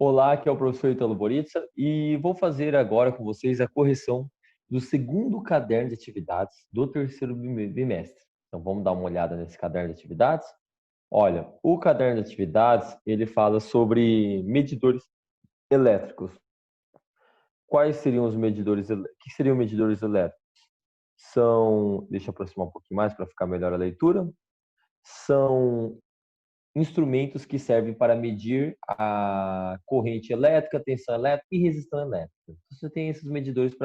Olá, aqui é o professor Italo Boritsa e vou fazer agora com vocês a correção do segundo caderno de atividades do terceiro bimestre. Então vamos dar uma olhada nesse caderno de atividades. Olha, o caderno de atividades, ele fala sobre medidores elétricos. Quais seriam os medidores elétricos? O que seriam medidores elétricos? Deixa eu aproximar um pouquinho mais para ficar melhor a leitura. São instrumentos que servem para medir a corrente elétrica, tensão elétrica e resistência elétrica. Então, você tem esses medidores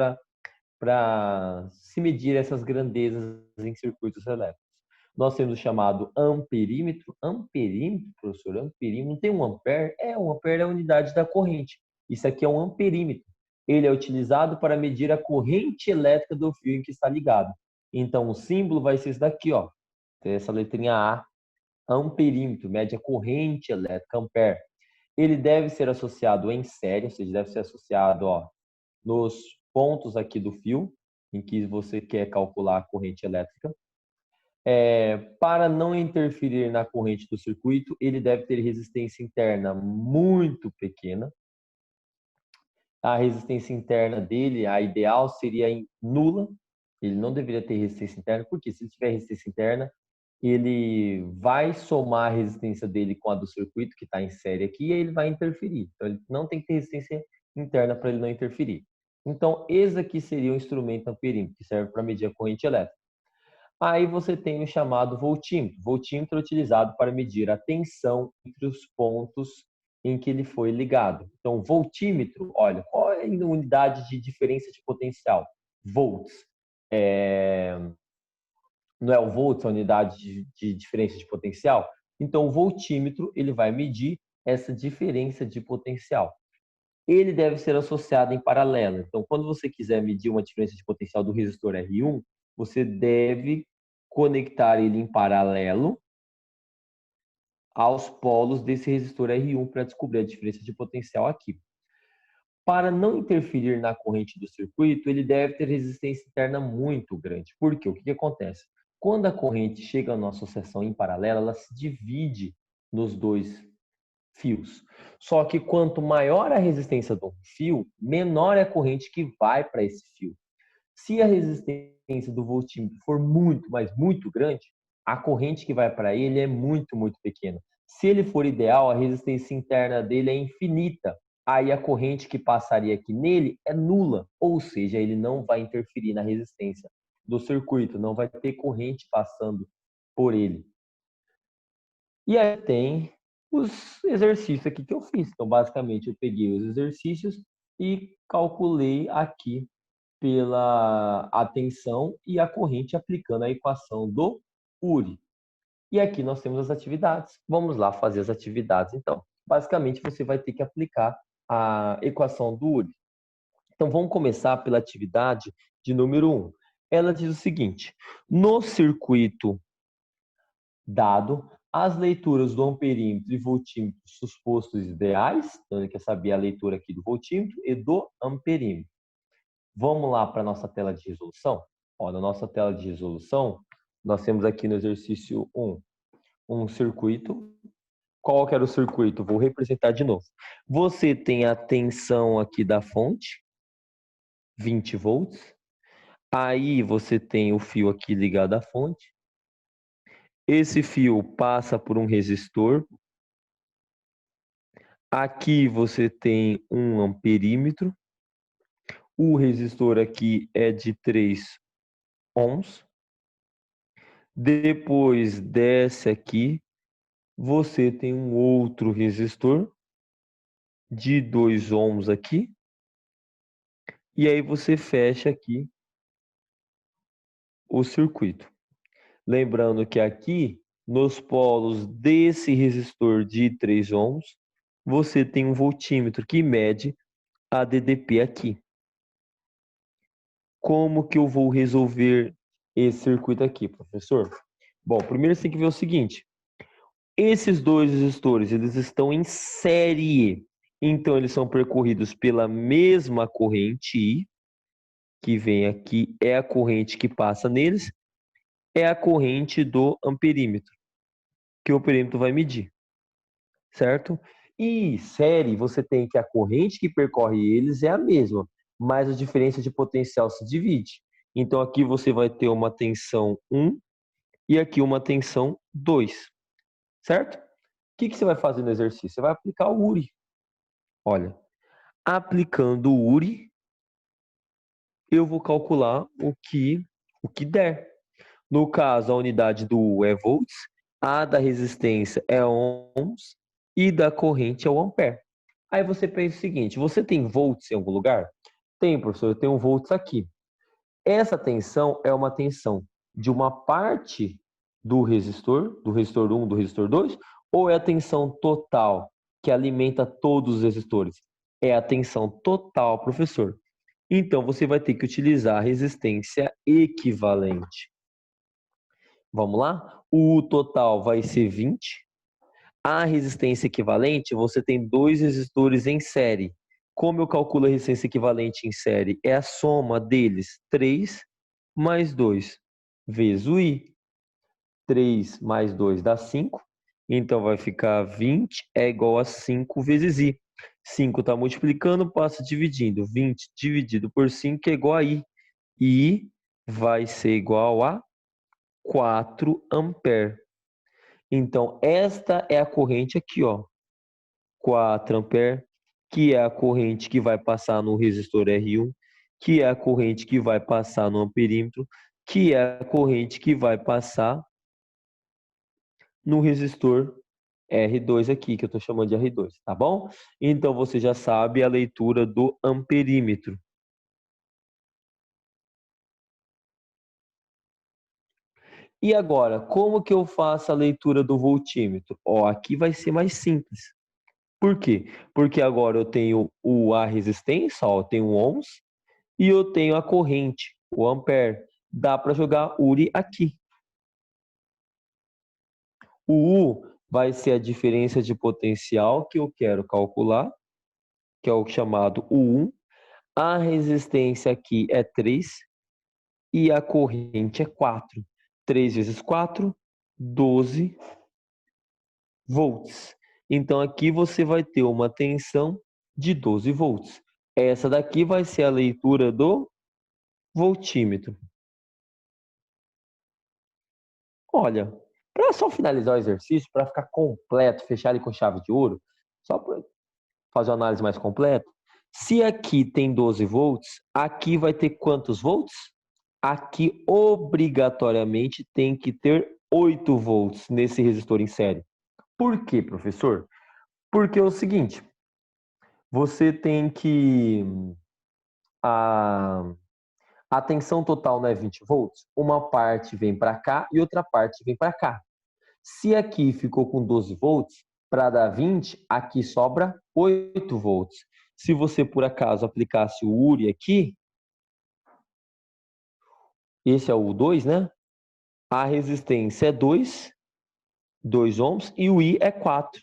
para se medir essas grandezas em circuitos elétricos. Nós temos o chamado amperímetro. Amperímetro, professor? Amperímetro. Não tem um ampere? Um ampere é a unidade da corrente. Isso aqui é um amperímetro. Ele é utilizado para medir a corrente elétrica do fio em que está ligado. Então, o símbolo vai ser esse daqui, ó. Tem essa letrinha A. Amperímetro, mede a corrente elétrica, ampere. Ele deve ser associado em série, ou seja, deve ser associado nos pontos aqui do fio, em que você quer calcular a corrente elétrica. Para não interferir na corrente do circuito, ele deve ter resistência interna muito pequena. A resistência interna dele, a ideal, seria nula. Ele não deveria ter resistência interna, porque se ele tiver resistência interna, ele vai somar a resistência dele com a do circuito, que está em série aqui, e ele vai interferir. Então, ele não tem que ter resistência interna para ele não interferir. Então, esse aqui seria o instrumento amperímetro, que serve para medir a corrente elétrica. Aí você tem o chamado voltímetro. Voltímetro é utilizado para medir a tensão entre os pontos em que ele foi ligado. Então, voltímetro, olha, qual é a unidade de diferença de potencial? Volts. Não é o volts, a unidade de diferença de potencial? Então, o voltímetro ele vai medir essa diferença de potencial. Ele deve ser associado em paralelo. Então, quando você quiser medir uma diferença de potencial do resistor R1, você deve conectar ele em paralelo aos polos desse resistor R1 para descobrir a diferença de potencial aqui. Para não interferir na corrente do circuito, ele deve ter resistência interna muito grande. Por quê? O que acontece? Quando a corrente chega numa associação em paralelo, ela se divide nos dois fios. Só que quanto maior a resistência do fio, menor é a corrente que vai para esse fio. Se a resistência do voltímetro for muito, mas muito grande, a corrente que vai para ele é muito, muito pequena. Se ele for ideal, a resistência interna dele é infinita. Aí a corrente que passaria aqui nele é nula, ou seja, ele não vai interferir na resistência do circuito, não vai ter corrente passando por ele. E aí tem os exercícios aqui que eu fiz. Então, basicamente, eu peguei os exercícios e calculei aqui pela a tensão e a corrente aplicando a equação do Uri. E aqui nós temos as atividades. Vamos lá fazer as atividades, então. Basicamente, você vai ter que aplicar a equação do Uri. Então, vamos começar pela atividade de número 1. Ela diz o seguinte: no circuito dado, as leituras do amperímetro e voltímetro supostos ideais, então ele quer saber a leitura aqui do voltímetro e do amperímetro. Vamos lá para a nossa tela de resolução? Na nossa tela de resolução, nós temos aqui no exercício 1, um circuito. Qual que era o circuito? Vou representar de novo. Você tem a tensão aqui da fonte, 20 volts. Aí você tem o fio aqui ligado à fonte. Esse fio passa por um resistor. Aqui você tem um amperímetro. O resistor aqui é de 3 ohms. Depois desce aqui, você tem um outro resistor de 2 ohms aqui. E aí você fecha aqui o circuito. Lembrando que aqui, nos polos desse resistor de 3 ohms, você tem um voltímetro que mede a DDP aqui. Como que eu vou resolver esse circuito aqui, professor? Bom, primeiro você tem que ver o seguinte. Esses dois resistores, eles estão em série. Então, eles são percorridos pela mesma corrente I, que vem aqui, é a corrente que passa neles, é a corrente do amperímetro, que o amperímetro vai medir, certo? E série, você tem que a corrente que percorre eles é a mesma, mas a diferença de potencial se divide. Então aqui você vai ter uma tensão 1 e aqui uma tensão 2, certo? O que você vai fazer no exercício? Você vai aplicar o URI. Olha, aplicando o URI, eu vou calcular o que der. No caso, a unidade do U é volts, a da resistência é ohms e da corrente é o ampere. Aí você pensa o seguinte, você tem volts em algum lugar? Tem, professor, eu tenho volts aqui. Essa tensão é uma tensão de uma parte do resistor 1, do resistor 2, ou é a tensão total que alimenta todos os resistores? É a tensão total, professor. Então, você vai ter que utilizar a resistência equivalente. Vamos lá? O total vai ser 20. A resistência equivalente, você tem dois resistores em série. Como eu calculo a resistência equivalente em série? É a soma deles, 3 mais 2 vezes o I. 3 mais 2 dá 5. Então, vai ficar 20 é igual a 5 vezes I. 5 está multiplicando, passa dividindo. 20 dividido por 5 é igual a I. I vai ser igual a 4 ampere. Então, esta é a corrente aqui, ó, 4 ampere, que é a corrente que vai passar no resistor R1, que é a corrente que vai passar no amperímetro, que é a corrente que vai passar no resistor R2 aqui, que eu estou chamando de R2, tá bom? Então, você já sabe a leitura do amperímetro. E agora, como que eu faço a leitura do voltímetro? Ó, aqui vai ser mais simples. Por quê? Porque agora eu tenho a resistência, ó, eu tenho o ohms, e eu tenho a corrente, o ampere. Dá para jogar URI aqui. O U vai ser a diferença de potencial que eu quero calcular, que é o chamado U1. A resistência aqui é 3 e a corrente é 4. 3 vezes 4, 12 volts. Então aqui você vai ter uma tensão de 12 volts. Essa daqui vai ser a leitura do voltímetro. Olha, para só finalizar o exercício, para ficar completo, fechar ele com chave de ouro, só para fazer uma análise mais completa, se aqui tem 12 volts, aqui vai ter quantos volts? Aqui obrigatoriamente tem que ter 8 volts nesse resistor em série. Por quê, professor? Porque é o seguinte, você tem que a a tensão total não é 20 volts, uma parte vem para cá e outra parte vem para cá. Se aqui ficou com 12 volts, para dar 20, aqui sobra 8 volts. Se você, por acaso, aplicasse o URI aqui, esse é o 2, né? A resistência é 2 ohms, e o I é 4.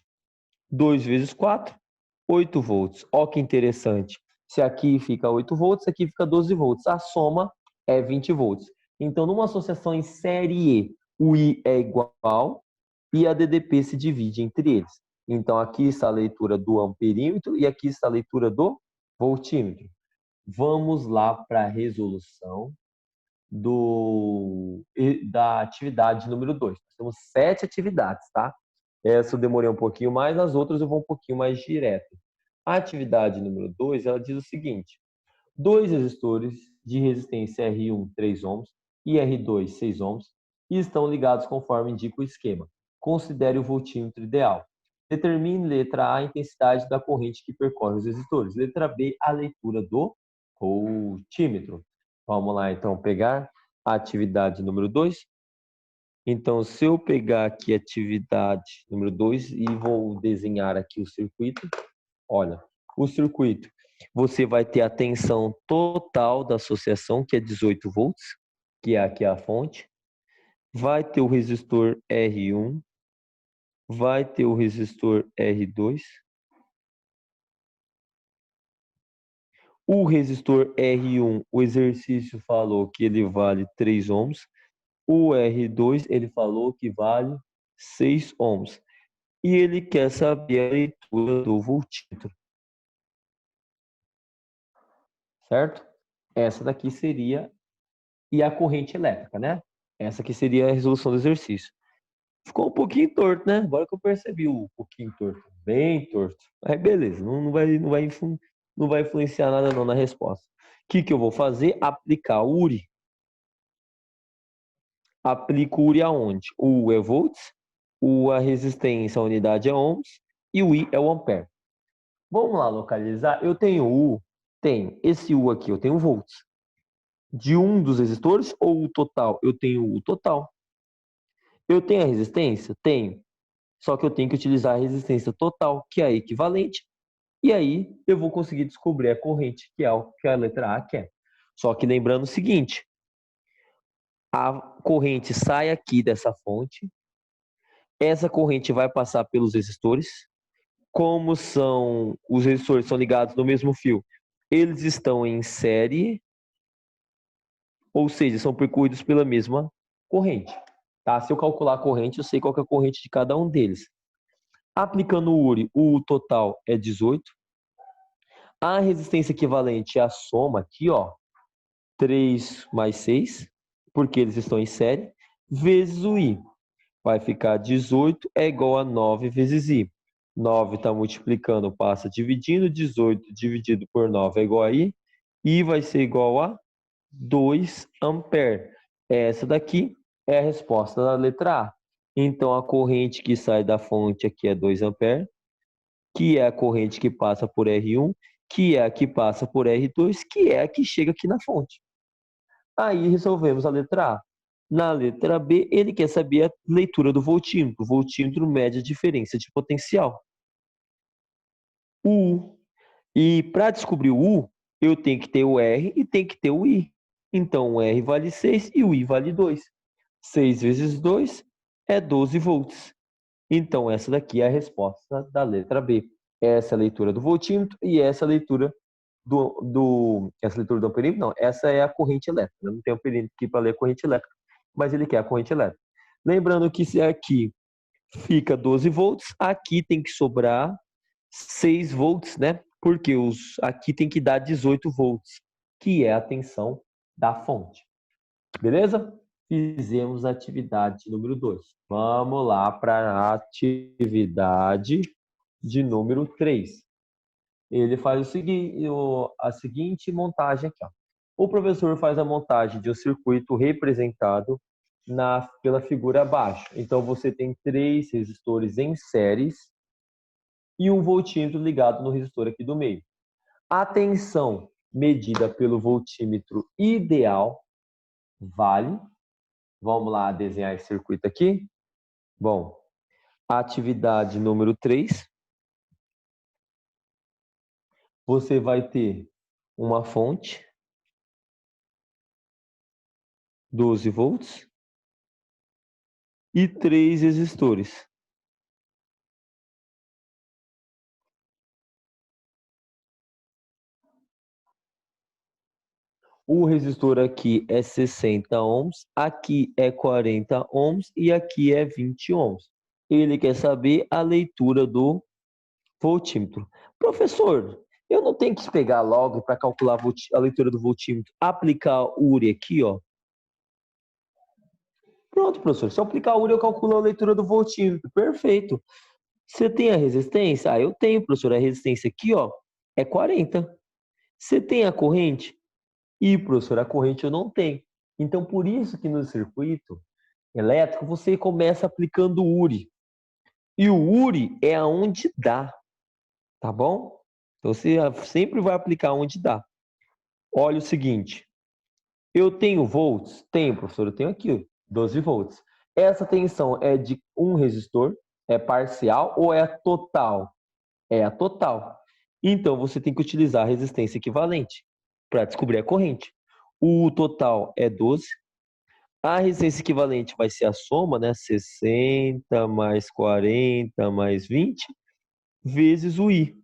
2 vezes 4, 8 volts. Olha que interessante. Se aqui fica 8 volts, aqui fica 12 volts. A soma é 20 volts. Então, numa associação em série E, o I é igual e a DDP se divide entre eles. Então, aqui está a leitura do amperímetro e aqui está a leitura do voltímetro. Vamos lá para a resolução da atividade número 2. Nós temos 7 atividades, tá? Essa eu demorei um pouquinho mais, as outras eu vou um pouquinho mais direto. A atividade número 2, ela diz o seguinte: dois resistores de resistência R1 3 ohms e R2 6 ohms e estão ligados conforme indica o esquema. Considere o voltímetro ideal. Determine, letra A, a intensidade da corrente que percorre os resistores. Letra B, a leitura do voltímetro. Vamos lá, então, pegar a atividade número 2. Então, se eu pegar aqui a atividade número 2 e vou desenhar aqui o circuito, olha, o circuito, você vai ter a tensão total da associação, que é 18 volts, que é aqui a fonte, vai ter o resistor R1, vai ter o resistor R2, o resistor R1, o exercício falou que ele vale 3 ohms, o R2 ele falou que vale 6 ohms. e ele quer saber a leitura do voltímetro, certo? Essa daqui seria, e a corrente elétrica, né? Essa aqui seria a resolução do exercício. Ficou um pouquinho torto, né? Agora que eu percebi um pouquinho torto, bem torto. Aí beleza, não vai influenciar nada não na resposta. O que eu vou fazer? Aplicar o URI. Aplico o URI aonde? O U é volts, o a resistência, a unidade é ohms, e o I é o ampere. Vamos lá localizar. Eu tenho U, tenho esse U aqui, eu tenho volts. De um dos resistores ou o total? Eu tenho o total. Eu tenho a resistência? Tenho. Só que eu tenho que utilizar a resistência total, que é a equivalente. E aí eu vou conseguir descobrir a corrente, que é o que a letra A quer. Só que lembrando o seguinte, a corrente sai aqui dessa fonte, essa corrente vai passar pelos resistores. Como são os resistores são ligados no mesmo fio, eles estão em série, ou seja, são percorridos pela mesma corrente. Tá? Se eu calcular a corrente, eu sei qual é a corrente de cada um deles. Aplicando o URI, o total é 18. A resistência equivalente é a soma aqui, ó, 3 mais 6, porque eles estão em série, vezes o I. Vai ficar 18 é igual a 9 vezes I. 9 está multiplicando, passa dividindo, 18 dividido por 9 é igual a I. I vai ser igual a 2 ampere. Essa daqui é a resposta da letra A. Então, a corrente que sai da fonte aqui é 2 ampere, que é a corrente que passa por R1, que é a que passa por R2, que é a que chega aqui na fonte. Aí resolvemos a letra A. Na letra B, ele quer saber a leitura do voltímetro. O voltímetro mede a diferença de potencial. O U. E para descobrir o U, eu tenho que ter o R e tenho que ter o I. Então, o R vale 6 e o I vale 2. 6 vezes 2 é 12 volts. Então, essa daqui é a resposta da letra B. Essa é a leitura do voltímetro e essa é a leitura essa leitura do amperímetro, não, essa é a corrente elétrica. Eu não tenho amperímetro aqui para ler a corrente elétrica, mas ele quer a corrente elétrica. Lembrando que se aqui fica 12 volts, aqui tem que sobrar 6 volts, né? Porque aqui tem que dar 18 volts, que é a tensão da fonte. Beleza? Fizemos a atividade número 2. Vamos lá para a atividade de número 3. Ele faz a seguinte montagem aqui. Ó. O professor faz a montagem de um circuito representado pela figura abaixo. Então, você tem 3 resistores em séries e um voltímetro ligado no resistor aqui do meio. A tensão medida pelo voltímetro ideal vale. Vamos lá desenhar esse circuito aqui. Bom, atividade número 3. Você vai ter uma fonte, 12 volts, e 3 resistores. O resistor aqui é 60 ohms, aqui é 40 ohms e aqui é 20 ohms. Ele quer saber a leitura do voltímetro. Professor, eu não tenho que pegar logo para calcular a leitura do voltímetro, aplicar o URI aqui, ó. Pronto, professor. Se eu aplicar o URI, eu calculo a leitura do voltímetro. Perfeito. Você tem a resistência? Ah, eu tenho, professor. A resistência aqui, ó, é 40. Você tem a corrente? Ih, professor, a corrente eu não tenho. Então, por isso que no circuito elétrico, você começa aplicando o URI. E o URI é aonde dá, tá bom? Então, você sempre vai aplicar onde dá. Olha o seguinte. Eu tenho volts? Tenho, professor. Eu tenho aqui, 12 volts. Essa tensão é de um resistor? É parcial ou é total? É a total. Então, você tem que utilizar a resistência equivalente para descobrir a corrente. O total é 12. A resistência equivalente vai ser a soma, né? 60 mais 40 mais 20, vezes o I.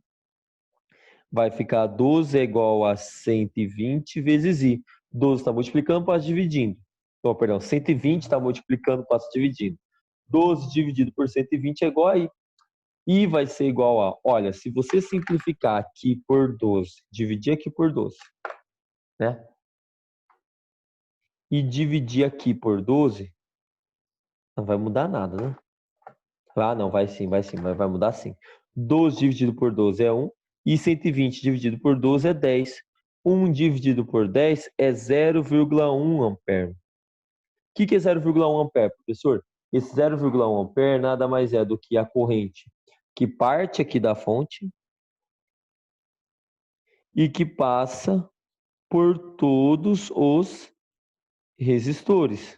Vai ficar 12 é igual a 120 vezes I. 12 está multiplicando, passa dividindo. Oh, perdão, 120 está multiplicando, passa dividindo. 12 dividido por 120 é igual a I. I vai ser igual a, olha, se você simplificar aqui por 12, dividir aqui por 12, né? E dividir aqui por 12, não vai mudar nada, né? Ah, não, vai sim, vai mudar sim. 12 dividido por 12 é 1, e 120 dividido por 12 é 10. 1 dividido por 10 é 0,1 ampere. O que é 0,1 ampere, professor? Esse 0,1 ampere nada mais é do que a corrente que parte aqui da fonte e que passa por todos os resistores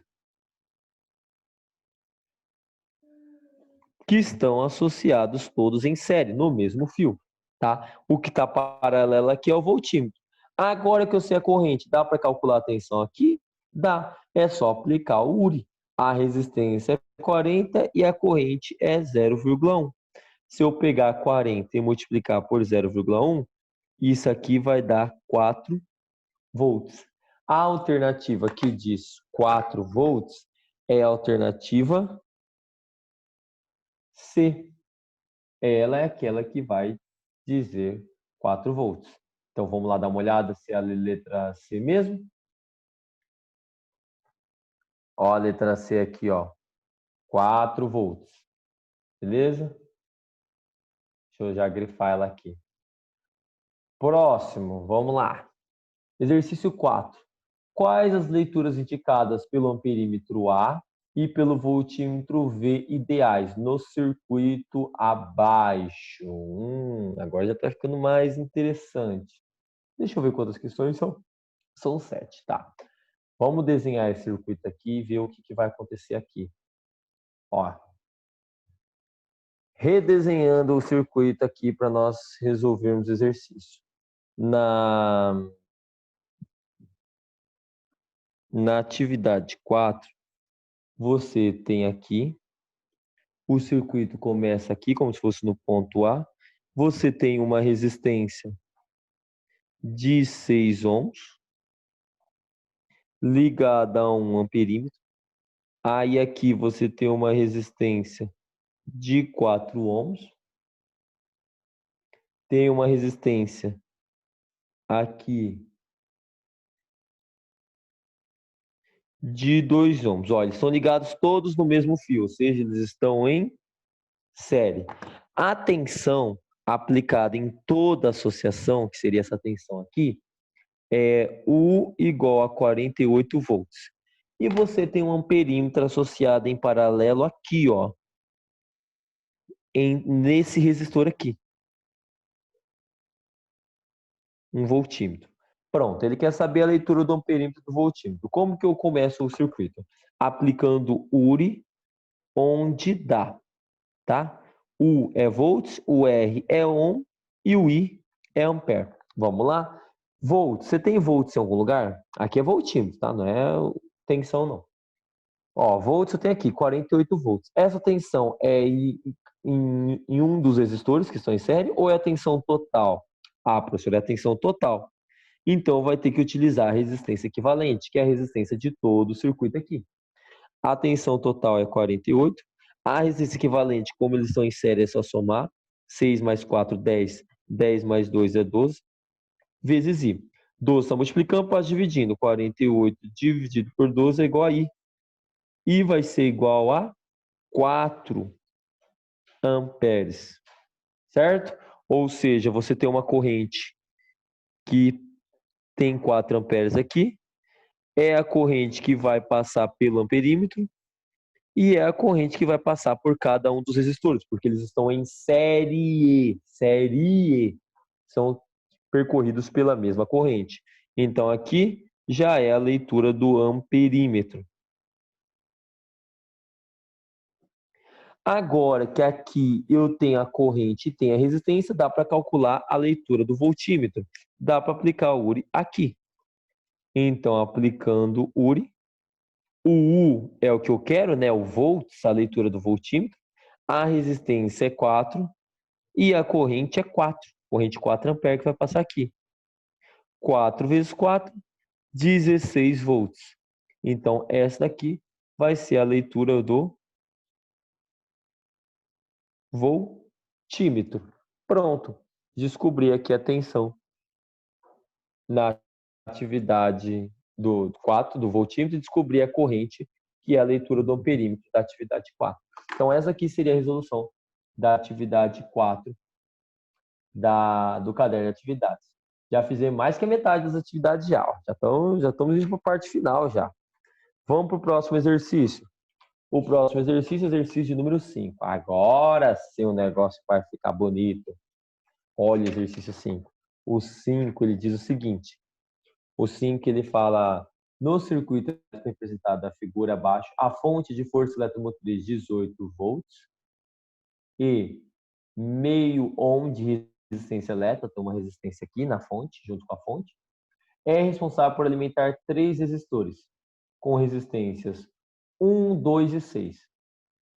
que estão associados todos em série, no mesmo fio, tá? O que está paralelo aqui é o voltímetro. Agora que eu sei a corrente, dá para calcular a tensão aqui? Dá. É só aplicar o URI. A resistência é 40 e a corrente é 0,1. Se eu pegar 40 e multiplicar por 0,1, isso aqui vai dar 4 volts. A alternativa que diz 4 volts é a alternativa C. Ela é aquela que vai dizer 4 volts. Então vamos lá dar uma olhada se é a letra C mesmo. Ó, a letra C aqui, ó, 4 volts. Beleza? Deixa eu já grifar ela aqui. Próximo, vamos lá. Exercício 4. Quais as leituras indicadas pelo amperímetro A e pelo voltímetro V ideais no circuito abaixo? Agora já está ficando mais interessante. Deixa eu ver quantas questões são. São 7, tá? Vamos desenhar esse circuito aqui e ver o que vai acontecer aqui. Ó, redesenhando o circuito aqui para nós resolvermos o exercício. Na atividade 4, você tem aqui, o circuito começa aqui, como se fosse no ponto A. Você tem uma resistência de 6 ohms, ligada a um amperímetro. Aí aqui você tem uma resistência de 4 ohms. Tem uma resistência aqui de 2 ohms. Olha, eles estão ligados todos no mesmo fio, ou seja, eles estão em série. A tensão aplicada em toda associação, que seria essa tensão aqui, é U igual a 48 volts. E você tem um amperímetro associado em paralelo aqui, ó, nesse resistor aqui. Um voltímetro. Pronto, ele quer saber a leitura do amperímetro do voltímetro. Como que eu começo o circuito? Aplicando URI onde dá, tá? U é volts, o R é ohm e o I é ampere. Vamos lá? Volts, você tem volts em algum lugar? Aqui é voltímetro, tá? Não é tensão, não. Ó, volts eu tenho aqui, 48 volts. Essa tensão é em um dos resistores que estão em série ou é a tensão total? Ah, professor, é a tensão total. Então, vai ter que utilizar a resistência equivalente, que é a resistência de todo o circuito aqui. A tensão total é 48. A resistência equivalente, como eles estão em série, é só somar. 6 mais 4, 10. 10 mais 2 é 12. Vezes I. 12 está multiplicando, passa dividindo. 48 dividido por 12 é igual a I. I vai ser igual a 4 amperes. Certo? Ou seja, você tem uma corrente que tem 4 amperes aqui. É a corrente que vai passar pelo amperímetro e é a corrente que vai passar por cada um dos resistores, porque eles estão em série, são percorridos pela mesma corrente. Então aqui já é a leitura do amperímetro. Agora que aqui eu tenho a corrente e tenho a resistência, dá para calcular a leitura do voltímetro. Dá para aplicar o URI aqui. Então, aplicando URI, o U é o que eu quero, né? O volts, a leitura do voltímetro. A resistência é 4 e a corrente é 4. Corrente 4 amperes que vai passar aqui. 4 vezes 4, 16 volts. Então, essa daqui vai ser a leitura do voltímetro. voltímetro. Pronto. Descobri aqui a tensão na atividade do 4, do voltímetro, e descobri a corrente, que é a leitura do amperímetro da atividade 4. Então, essa aqui seria a resolução da atividade 4 do caderno de atividades. Já fizemos mais que a metade das atividades já. Já estamos indo para a parte final já. Vamos para o próximo exercício. O próximo exercício é o exercício número 5. Agora sim o negócio vai ficar bonito. Olha o exercício 5. O 5, ele diz o seguinte. O 5, ele fala, no circuito representado na figura abaixo, a fonte de força eletromotriz 18 volts e meio ohm de resistência elétrica, tem uma resistência aqui na fonte, junto com a fonte, é responsável por alimentar 3 resistores, com resistências 1, 2 e 6,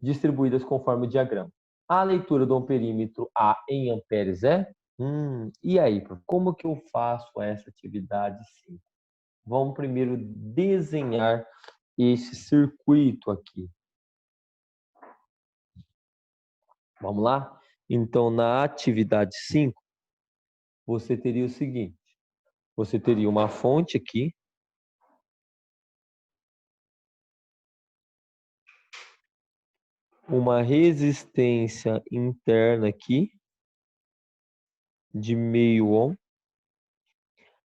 distribuídas conforme o diagrama. A leitura do amperímetro A em amperes é? E aí, como que eu faço essa atividade 5? Vamos primeiro desenhar esse circuito aqui. Vamos lá? Então, na atividade 5, você teria o seguinte. Você teria uma fonte aqui. Uma resistência interna aqui de meio ohm.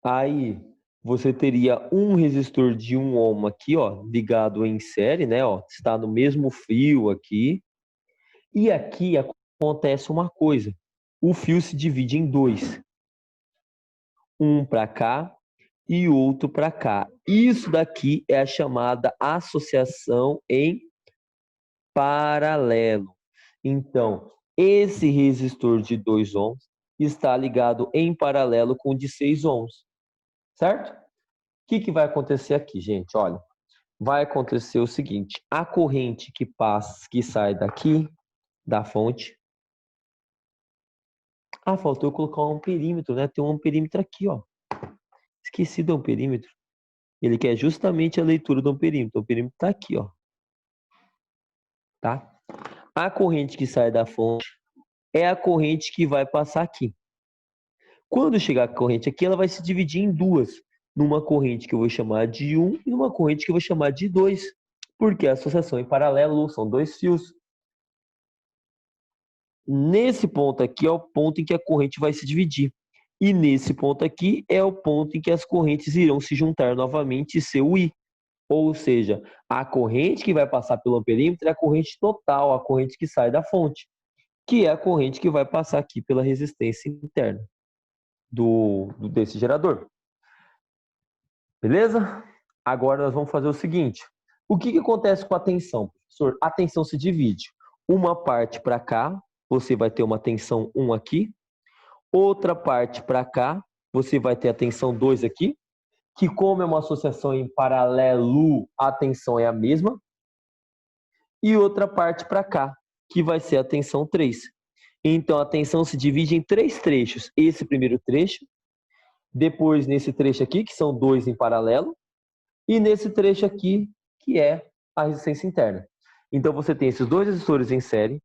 Aí você teria um resistor de 1 ohm aqui, ó, ligado em série, né, ó, está no mesmo fio aqui. E aqui acontece uma coisa. O fio se divide em 2. Um para cá e outro para cá. Isso daqui é a chamada associação em paralelo. Então, esse resistor de 2 ohms está ligado em paralelo com o de 6 ohms, certo? O que vai acontecer aqui, gente? Olha, vai acontecer o seguinte, a corrente que sai daqui, da fonte... faltou eu colocar um amperímetro, né? Tem um amperímetro aqui, ó. Esqueci do amperímetro. Ele quer justamente a leitura do amperímetro. O amperímetro está aqui, ó. Tá? A corrente que sai da fonte é a corrente que vai passar aqui. Quando chegar a corrente aqui, ela vai se dividir em duas. Numa corrente que eu vou chamar de 1 e numa corrente que eu vou chamar de 2. Porque a associação em paralelo são 2 fios. Nesse ponto aqui é o ponto em que a corrente vai se dividir. E nesse ponto aqui é o ponto em que as correntes irão se juntar novamente e ser o I. Ou seja, a corrente que vai passar pelo amperímetro é a corrente total, a corrente que sai da fonte, que é a corrente que vai passar aqui pela resistência interna desse gerador. Beleza? Agora nós vamos fazer o seguinte. O que acontece com a tensão, professor? A tensão se divide. Uma parte para cá, você vai ter uma tensão 1 aqui. Outra parte para cá, você vai ter a tensão 2 aqui, que como é uma associação em paralelo, a tensão é a mesma. E outra parte para cá, que vai ser a tensão 3. Então, a tensão se divide em 3 trechos. Esse primeiro trecho, depois nesse trecho aqui, que são 2 em paralelo, e nesse trecho aqui, que é a resistência interna. Então, você tem esses 2 resistores em série,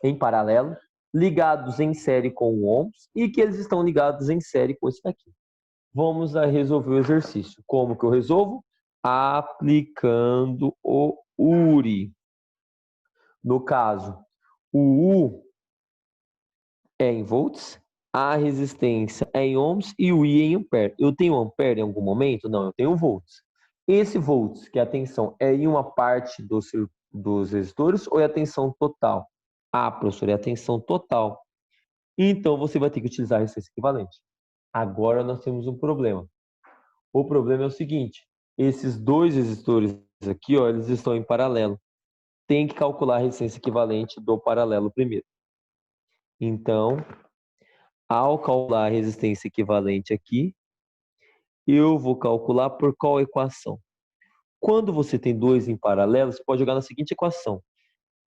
em paralelo, ligados em série com o ohms, e que eles estão ligados em série com esse daqui. Vamos a resolver o exercício. Como que eu resolvo? Aplicando o URI. No caso, o U é em volts, a resistência é em ohms e o I é em ampere. Eu tenho ampere em algum momento? Não, eu tenho volts. Esse volts, que é a tensão, é em uma parte dos resistores ou é a tensão total? Professor, é a tensão total. Então, você vai ter que utilizar a resistência equivalente. Agora nós temos um problema. O problema é o seguinte, esses 2 resistores aqui, ó, eles estão em paralelo. Tem que calcular a resistência equivalente do paralelo primeiro. Então, ao calcular a resistência equivalente aqui, eu vou calcular por qual equação? Quando você tem 2 em paralelo, você pode jogar na seguinte equação.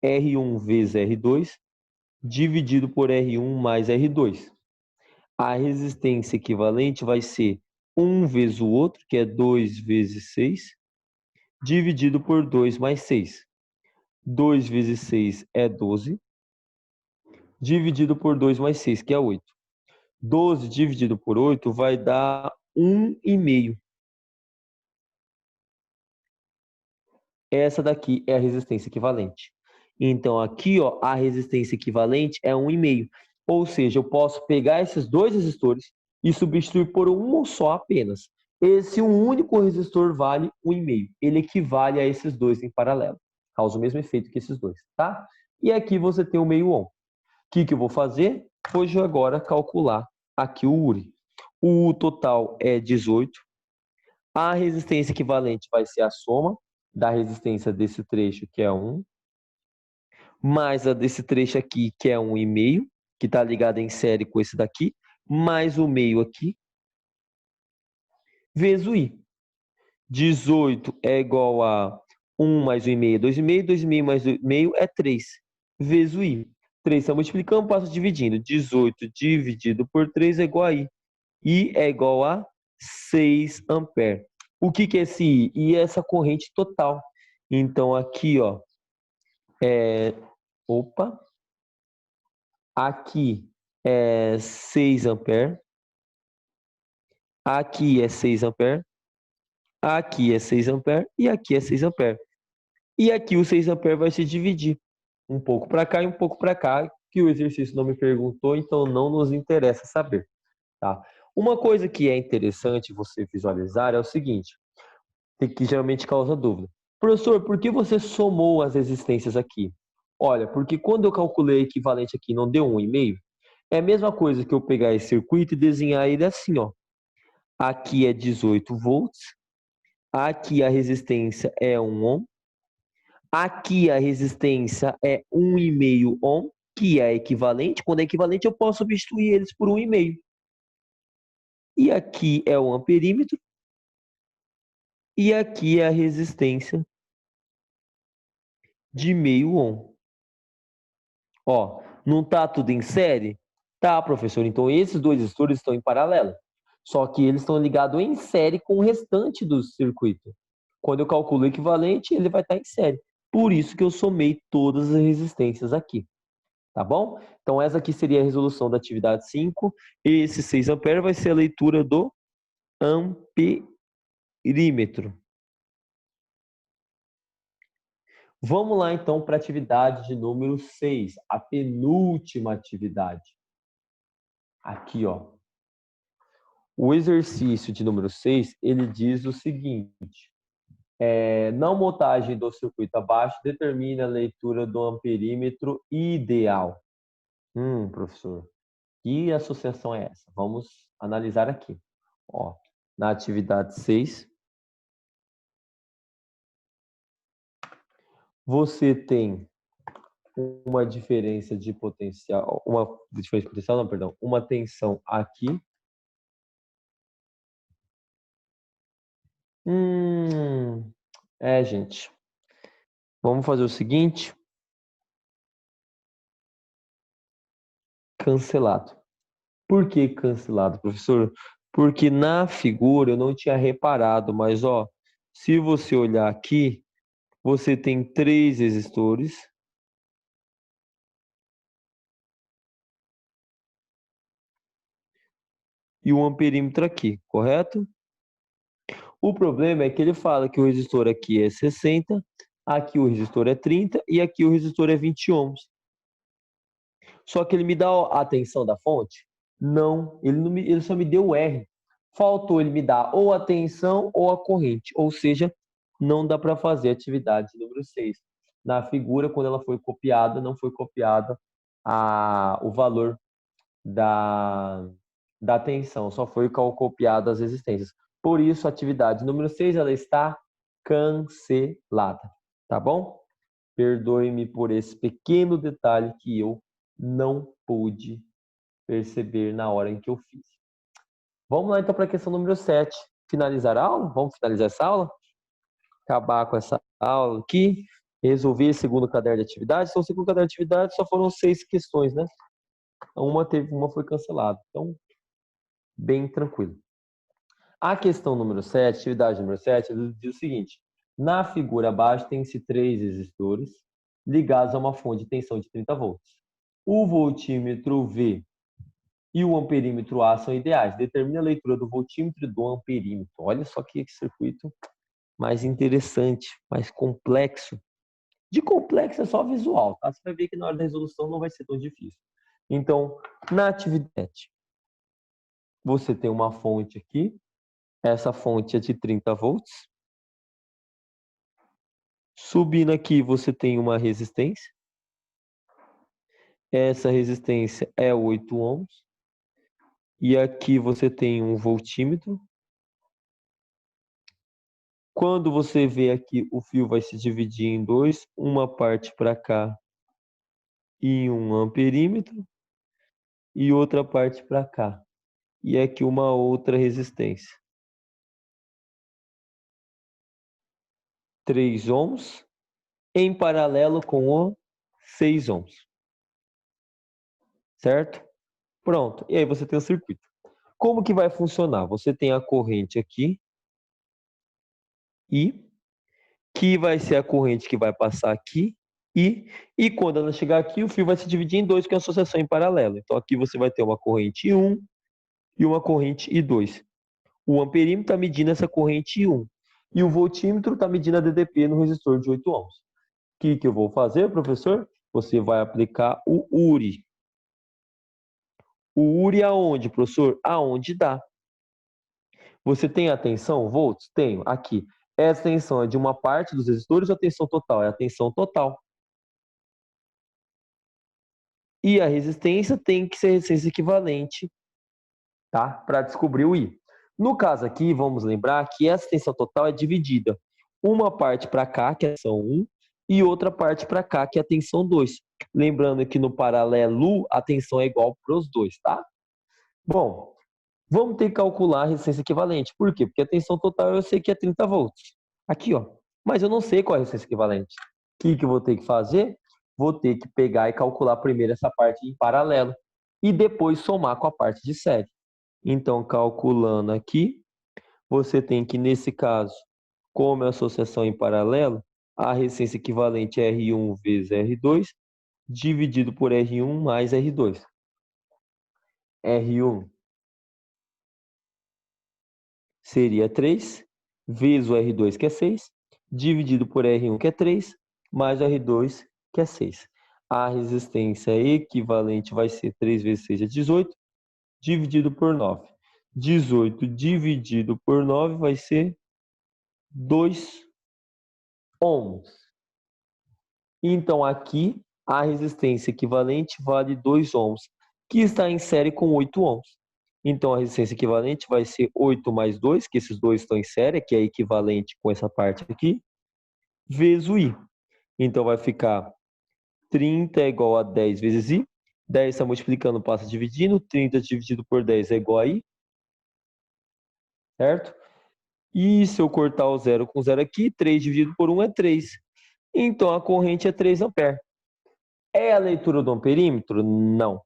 R1 vezes R2 dividido por R1 mais R2. A resistência equivalente vai ser 1 vezes o outro, que é 2 vezes 6, dividido por 2 mais 6. 2 vezes 6 é 12. dividido por 2 mais 6, que é 8. 12 dividido por 8 vai dar 1,5. Essa daqui é a resistência equivalente. Então, aqui, ó, a resistência equivalente é 1,5. Ou seja, eu posso pegar esses dois resistores e substituir por um só apenas. Esse único resistor vale 1,5. Ele equivale a esses dois em paralelo. Causa o mesmo efeito que esses dois, tá? E aqui você tem o meio ohm. O que eu vou fazer? Vou agora calcular aqui o URI. O total é 18. A resistência equivalente vai ser a soma da resistência desse trecho, que é 1, mais a desse trecho aqui, que é 1,5, que está ligado em série com esse daqui, mais o meio aqui, vezes o I. 18 é igual a 1 mais 1,5 é 2,5, 2,5 mais 2,5 é 3, vezes o I. 3 está multiplicando, passa dividindo. 18 dividido por 3 é igual a I. I é igual a 6 amperes. O que é esse I? I é essa corrente total. Então, aqui, ó, aqui é 6 amperes, aqui é 6 amperes, aqui é 6 amperes e aqui é 6 amperes. E aqui o 6 amperes vai se dividir um pouco para cá e um pouco para cá, que o exercício não me perguntou, então não nos interessa saber, tá? Uma coisa que é interessante você visualizar é o seguinte, que geralmente causa dúvida. Professor, por que você somou as resistências aqui? Olha, porque quando eu calculei equivalente aqui não deu 1,5, é a mesma coisa que eu pegar esse circuito e desenhar ele assim, ó. Aqui é 18 volts, aqui a resistência é 1 ohm, aqui a resistência é 1,5 ohm, que é equivalente. Quando é equivalente, eu posso substituir eles por 1,5. E aqui é o amperímetro, e aqui é a resistência de meio ohm. Ó, não tá tudo em série? Tá, professor. Então esses dois resistores estão em paralelo. Só que eles estão ligados em série com o restante do circuito. Quando eu calculo o equivalente, ele vai estar em série. Por isso que eu somei todas as resistências aqui. Tá bom? Então essa aqui seria a resolução da atividade 5. Esse 6 amperes vai ser a leitura do amperímetro. Vamos lá então para a atividade de número 6, a penúltima atividade. Aqui, ó. O exercício de número 6, ele diz o seguinte, na montagem do circuito abaixo, determine a leitura do amperímetro ideal. Professor, que associação é essa? Vamos analisar aqui. Ó, na atividade 6, você tem uma diferença de potencial, uma tensão aqui. Gente, vamos fazer o seguinte, cancelado. Por que cancelado, professor? Porque na figura eu não tinha reparado, mas ó, se você olhar aqui, você tem 3 resistores. E um amperímetro aqui, correto? O problema é que ele fala que o resistor aqui é 60, aqui o resistor é 30 e aqui o resistor é 20 ohms. Só que ele me dá a tensão da fonte? Não, ele só me deu o R. Faltou ele me dar ou a tensão ou a corrente, ou seja, não dá para fazer a atividade número 6. Na figura, quando ela foi copiada, não foi copiada o valor da tensão, só foi copiada as resistências. Por isso, a atividade número 6 ela está cancelada, tá bom? Perdoe-me por esse pequeno detalhe que eu não pude perceber na hora em que eu fiz. Vamos lá então para a questão número 7. Finalizar a aula? Vamos finalizar essa aula? Acabar com essa aula aqui. Resolver segundo caderno de atividade. Então, segundo caderno de atividade só foram 6 questões, né? Uma foi cancelada. Então, bem tranquilo. A questão número 7, atividade número 7, ele diz o seguinte. Na figura abaixo tem-se 3 resistores ligados a uma fonte de tensão de 30 volts. O voltímetro V e o amperímetro A são ideais. Determine a leitura do voltímetro e do amperímetro. Olha só que circuito mais interessante, mais complexo. De complexo é só visual, tá? Você vai ver que na hora da resolução não vai ser tão difícil. Então, na atividade, você tem uma fonte aqui. Essa fonte é de 30 volts. Subindo aqui, você tem uma resistência. Essa resistência é 8 ohms. E aqui você tem um voltímetro. Quando você vê aqui, o fio vai se dividir em dois, uma parte para cá e um amperímetro, e outra parte para cá. E aqui uma outra resistência. 3 ohms, em paralelo com o 6 ohms. Certo? Pronto. E aí você tem o circuito. Como que vai funcionar? Você tem a corrente aqui, I, que vai ser a corrente que vai passar aqui, e quando ela chegar aqui, o fio vai se dividir em dois, que é a associação em paralelo. Então aqui você vai ter uma corrente I1 e uma corrente I2. O amperímetro está medindo essa corrente I1 e o voltímetro está medindo a DDP no resistor de 8 ohms. O que eu vou fazer, professor? Você vai aplicar o URI. O URI aonde, professor? Aonde dá. Você tem a tensão, volts? Tenho, aqui. Essa tensão é de uma parte dos resistores ou a tensão total? É a tensão total. E a resistência tem que ser resistência equivalente, tá? Para descobrir o I. No caso aqui, vamos lembrar que essa tensão total é dividida. Uma parte para cá, que é a tensão 1, e outra parte para cá, que é a tensão 2. Lembrando que no paralelo, a tensão é igual para os dois, tá? Bom, vamos ter que calcular a resistência equivalente. Por quê? Porque a tensão total eu sei que é 30 volts. Aqui, ó. Mas eu não sei qual é a resistência equivalente. O que eu vou ter que fazer? Vou ter que pegar e calcular primeiro essa parte em paralelo e depois somar com a parte de série. Então, calculando aqui, você tem que, nesse caso, como é associação em paralelo, a resistência equivalente é R1 vezes R2, dividido por R1 mais R2. R1 seria 3, vezes o R2, que é 6, dividido por R1, que é 3, mais o R2, que é 6. A resistência equivalente vai ser 3 vezes 6 é 18, dividido por 9. 18 dividido por 9 vai ser 2 ohms. Então, aqui, a resistência equivalente vale 2 ohms, que está em série com 8 ohms. Então, a resistência equivalente vai ser 8 mais 2, que esses dois estão em série, que é equivalente com essa parte aqui, vezes o I. Então, vai ficar 30 é igual a 10 vezes I. 10 está multiplicando, passa dividindo. 30 dividido por 10 é igual a I. Certo? E se eu cortar o zero com zero aqui, 3 dividido por 1 é 3. Então, a corrente é 3 amperes. É a leitura do amperímetro? Não.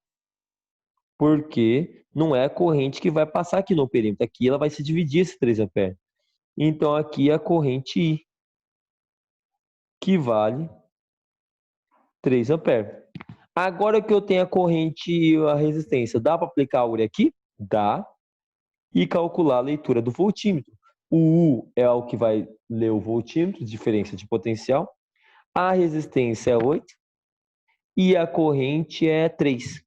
Porque não é a corrente que vai passar aqui no amperímetro. Aqui ela vai se dividir esse 3 amperes. Então, aqui é a corrente I, que vale 3 amperes. Agora que eu tenho a corrente e a resistência, dá para aplicar a URI aqui? Dá. E calcular a leitura do voltímetro. O U é o que vai ler o voltímetro, diferença de potencial. A resistência é 8 e a corrente é 3.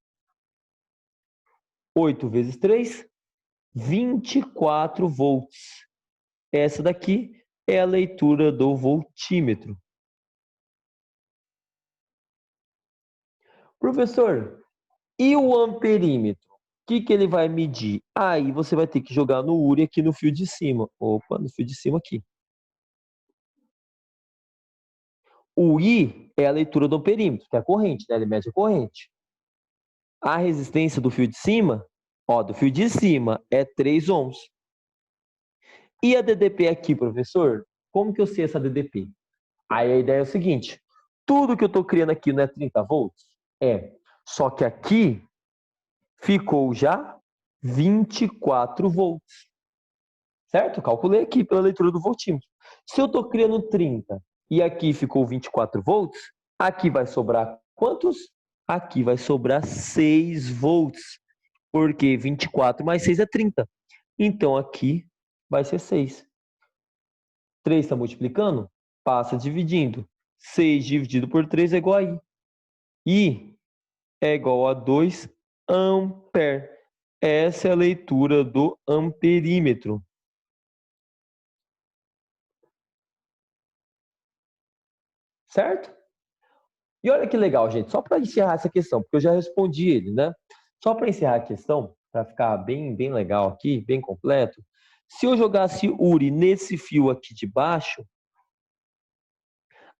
8 vezes 3, 24 volts. Essa daqui é a leitura do voltímetro. Professor, e o amperímetro? O que ele vai medir? Aí você vai ter que jogar no URI aqui no fio de cima. Opa, no fio de cima aqui. O I é a leitura do amperímetro, que é a corrente, né? Ele mede a corrente. A resistência do fio de cima, do fio de cima é 3 ohms. E a DDP aqui, professor? Como que eu sei essa DDP? Aí a ideia é o seguinte, tudo que eu estou criando aqui não é 30 volts? É. Só que aqui ficou já 24 volts. Certo? Calculei aqui pela leitura do voltímetro. Se eu estou criando 30 e aqui ficou 24 volts, aqui vai sobrar quantos? aqui vai sobrar 6 volts, porque 24 mais 6 é 30. Então, aqui vai ser 6. 3 está multiplicando? Passa dividindo. 6 dividido por 3 é igual a I. I é igual a 2 ampere. Essa é a leitura do amperímetro. Certo? E olha que legal, gente. Só para encerrar essa questão, porque eu já respondi ele, né? Só para encerrar a questão, para ficar bem legal aqui, bem completo. Se eu jogasse Uri nesse fio aqui de baixo,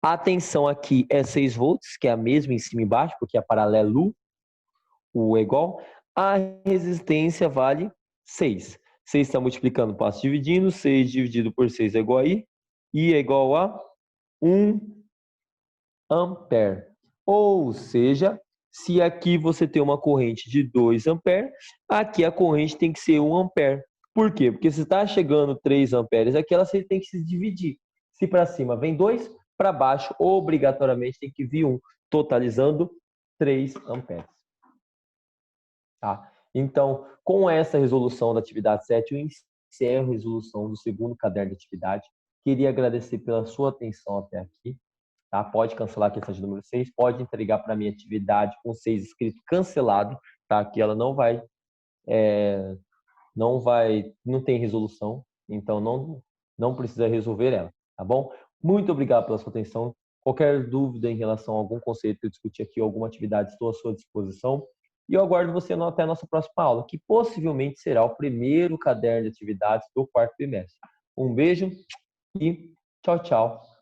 a tensão aqui é 6 volts, que é a mesma em cima e embaixo, porque é paralelo, o é igual. A resistência vale 6. 6 está multiplicando, passo dividindo. 6 dividido por 6 é igual a I. I é igual a 1 ampere. Ou seja, se aqui você tem uma corrente de 2 amperes, aqui a corrente tem que ser 1 ampere. Por quê? Porque se está chegando 3 amperes aqui, ela tem que se dividir. Se para cima vem 2, para baixo obrigatoriamente tem que vir 1, totalizando 3 amperes. Tá? Então, com essa resolução da atividade 7, eu encerro a resolução do segundo caderno de atividade. Queria agradecer pela sua atenção até aqui. Tá? Pode cancelar a questão de número 6, pode entregar para a minha atividade com 6 escrito cancelado, tá? Que ela não tem resolução, então não precisa resolver ela, tá bom? Muito obrigado pela sua atenção. Qualquer dúvida em relação a algum conceito que eu discuti aqui, alguma atividade, estou à sua disposição. E eu aguardo você até a nossa próxima aula, que possivelmente será o primeiro caderno de atividades do quarto trimestre. Um beijo e tchau, tchau.